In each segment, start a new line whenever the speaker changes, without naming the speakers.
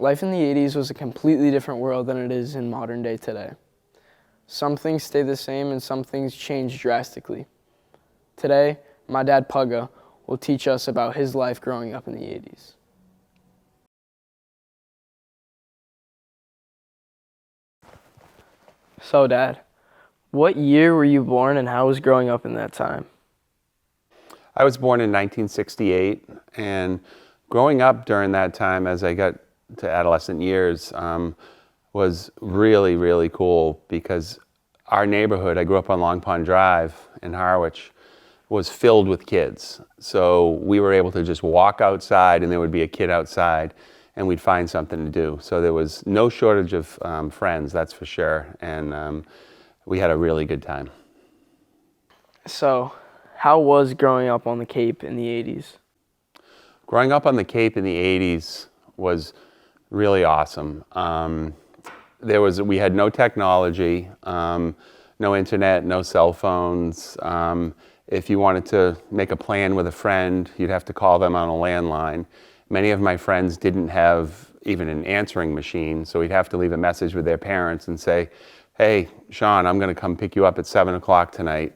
Life in the 80s was a completely different world than it is in modern day today. Some things stay the same and some things change drastically. Today, my dad Pugga will teach us about his life growing up in the 80s. So Dad, what year were you born and how was growing up in that time?
I was born in 1968, and growing up during that time as I got to adolescent years was really, really cool because our neighborhood, I grew up on Long Pond Drive in Harwich, was filled with kids. So we were able to just walk outside and there would be a kid outside and we'd find something to do. So there was no shortage of friends, that's for sure, and we had a really good time.
So, how was growing up on the Cape in the 80s?
Growing up on the Cape in the 80s was really awesome. We had no technology, no internet, no cell phones. If you wanted to make a plan with a friend, you'd have to call them on a landline. Many of my friends didn't have even an answering machine, so we'd have to leave a message with their parents and say, "Hey, Sean, I'm gonna come pick you up at 7 o'clock tonight."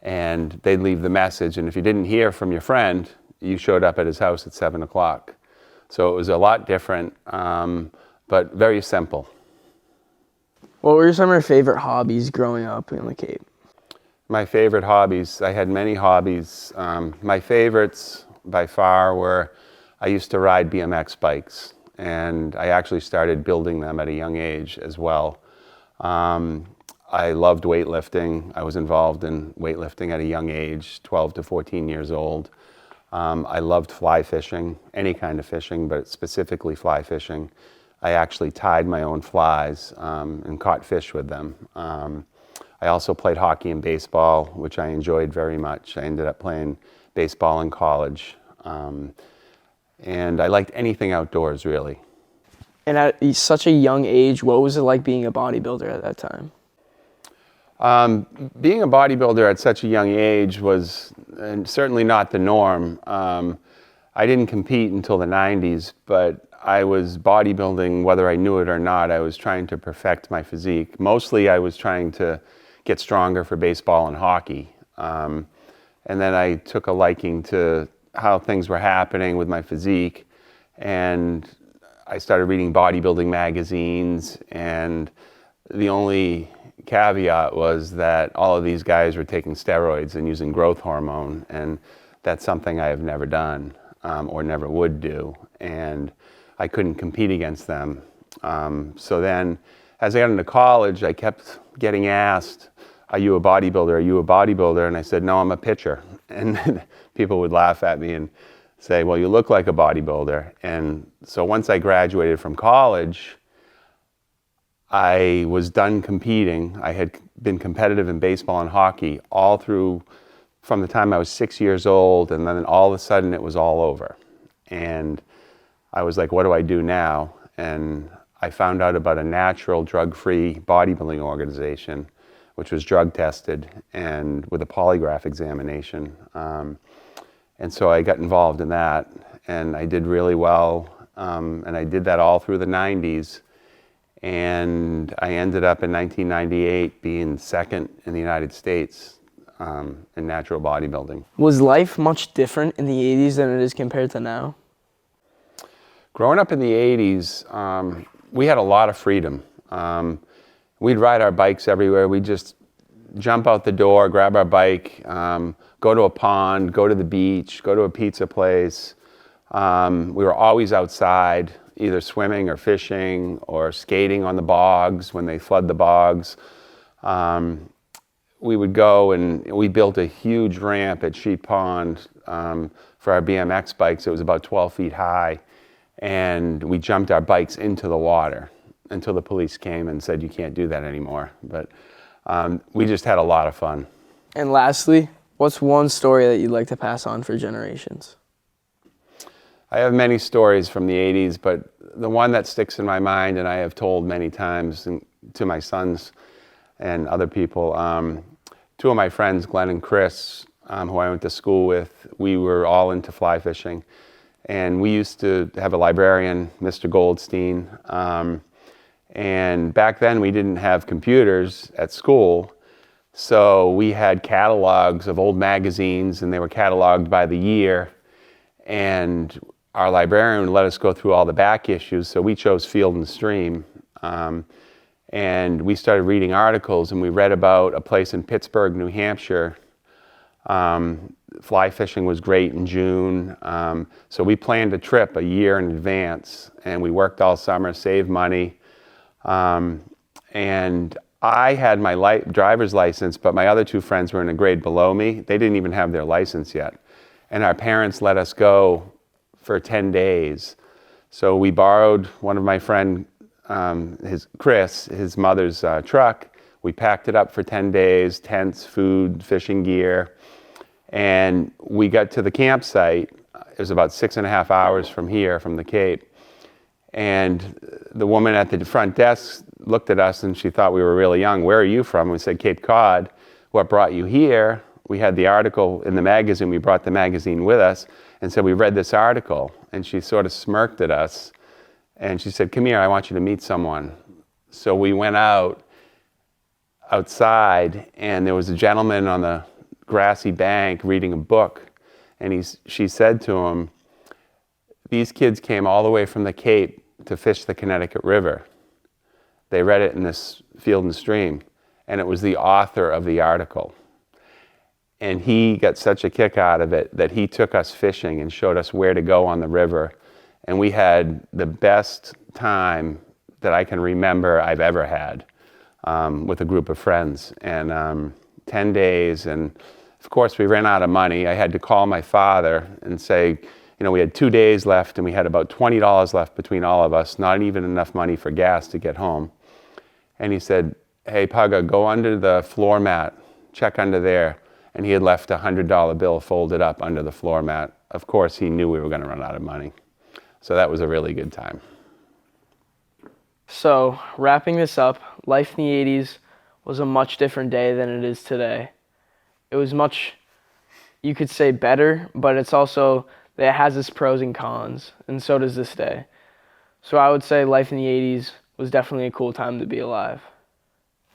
And they'd leave the message, and if you didn't hear from your friend, you showed up at his house at 7 o'clock. So it was a lot different, but very simple.
What were some of your favorite hobbies growing up in the Cape?
My favorite hobbies, I had many hobbies. My favorites by far were, I used to ride BMX bikes, and I actually started building them at a young age as well. I loved weightlifting. I was involved in weightlifting at a young age, 12 to 14 years old. I loved fly fishing, any kind of fishing, but specifically fly fishing. I actually tied my own flies and caught fish with them. I also played hockey and baseball, which I enjoyed very much. I ended up playing baseball in college. And I liked anything outdoors, really.
And at such a young age, what was it like being a bodybuilder at that time?
Being a bodybuilder at such a young age was certainly not the norm. I didn't compete until the 90s, but I was bodybuilding whether I knew it or not. I was trying to perfect my physique. Mostly I was trying to get stronger for baseball and hockey. And then I took a liking to how things were happening with my physique, and I started reading bodybuilding magazines, and the only caveat was that all of these guys were taking steroids and using growth hormone, and that's something I have never done or never would do, and I couldn't compete against them. So then as I got into college, I kept getting asked, "Are you a bodybuilder? Are you a bodybuilder?" And I said, "No, I'm a pitcher." And people would laugh at me and say, "Well, you look like a bodybuilder." And so once I graduated from college, I was done competing. I had been competitive in baseball and hockey all through from the time I was 6 years old, and then all of a sudden it was all over. And I was like, what do I do now? And I found out about a natural drug-free bodybuilding organization, which was drug tested and with a polygraph examination. And so I got involved in that, and I did really well. And I did that all through the 90s. And I ended up in 1998 being second in the United States in natural bodybuilding.
Was life much different in the 80s than it is compared to now?
Growing up in the 80s, we had a lot of freedom. We'd ride our bikes everywhere. We'd just jump out the door, grab our bike, go to a pond, go to the beach, go to a pizza place. We were always outside, either swimming or fishing or skating on the bogs when they flood the bogs. We would go, and we built a huge ramp at Sheep Pond for our BMX bikes. It was about 12 feet high, and we jumped our bikes into the water until the police came and said, "You can't do that anymore." But we just had a lot of fun.
And lastly, what's one story that you'd like to pass on for generations?
I have many stories from the 80s, but the one that sticks in my mind, and I have told many times to my sons and other people, two of my friends, Glenn and Chris, who I went to school with, we were all into fly fishing. And we used to have a librarian, Mr. Goldstein. And back then we didn't have computers at school. So we had catalogs of old magazines, and they were cataloged by the year. And our librarian would let us go through all the back issues. So we chose Field and Stream. And we started reading articles, and we read about a place in Pittsburgh, New Hampshire. Fly fishing was great in June. So we planned a trip a year in advance, and we worked all summer, saved money. And I had my driver's license, but my other two friends were in a grade below me. They didn't even have their license yet. And our parents let us go for 10 days. So we borrowed one of my friend, his mother's truck. We packed it up for 10 days, tents, food, fishing gear. And we got to the campsite. It was about 6.5 hours from here, from the Cape. And the woman at the front desk looked at us and she thought we were really young. Where are you from? We said, Cape Cod. What brought you here? We had the article in the magazine. We brought the magazine with us and said, we read this article. And she sort of smirked at us. And she said, come here, I want you to meet someone. So we went outside, and there was a gentleman on the grassy bank reading a book. And she said to him, these kids came all the way from the Cape to fish the Connecticut River. They read it in this Field and Stream, and it was the author of the article. And he got such a kick out of it that he took us fishing and showed us where to go on the river. And we had the best time that I can remember I've ever had with a group of friends. And 10 days, and of course we ran out of money. I had to call my father and say, you know, we had 2 days left and we had about $20 left between all of us, not even enough money for gas to get home. And he said, hey, Pugga, go under the floor mat, check under there. And he had left a $100 bill folded up under the floor mat. Of course, he knew we were going to run out of money. So that was a really good time.
So, wrapping this up, life in the 80s was a much different day than it is today. It was much, you could say, better, but it has its pros and cons, and so does this day. So I would say life in the 80s was definitely a cool time to be alive.